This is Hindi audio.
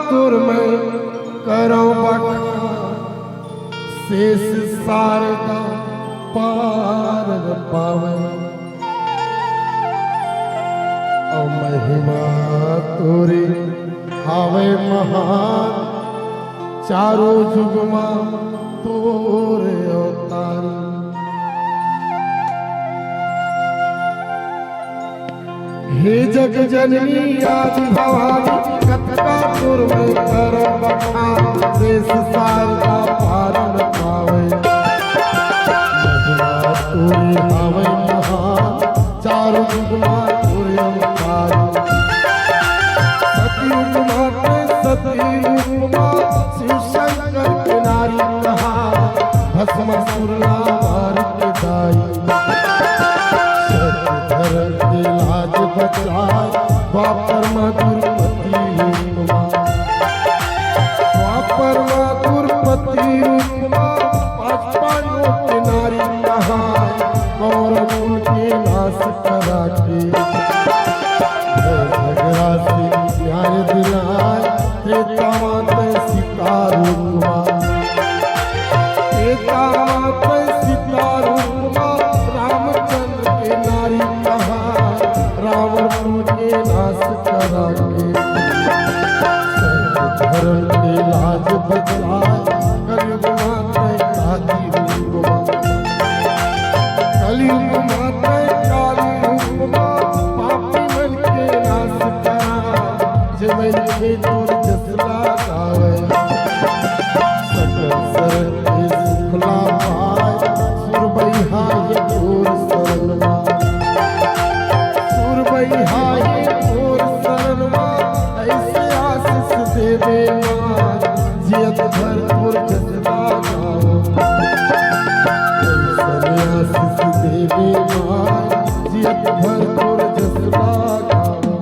तुर में करो बखा शेष शारदा पार पावे और महिमा तोरी हावे महान चारों जुग में तोरे अवतार हे जग जननी आदि भवानी कथा तुर में कर बखान शेष शारदा पार न पावे महिमा तोरी हावे महान चारों जुग में तोरे अवतार सतयुग में सती रूप शिव शंकर के नारी कहा भस्मासुर नार के दाई धर्म के लाज बचाए द्वापर मधुरपति रूपमा द्वापर मधुरपति रूपमा पांच पांडवों के नारी कहा कौरव के नाश करा के झगड़ा से न्याय दिलाए त्रेता माते सीता रूपमा त्रेता माते सीता रूपमा रामचंद्र के नारी कहा रावण के नाश करा के धर्म के लाज बचाए कलयुग माते काली रूपमा कलयुग माते काली रूपमा पापी मन के नाश करा जमन के तोर जसला गावे सकल शरण के सुखला पाए सुरबैहा ये तोर शरणवा सुरबैहा ये तोर शरणवा ऐसे आशीष दे दे मां जियत भर तोर जसला गाओ ऐसे आशीष दे दे मां जियत भर तोर जसला गाओ।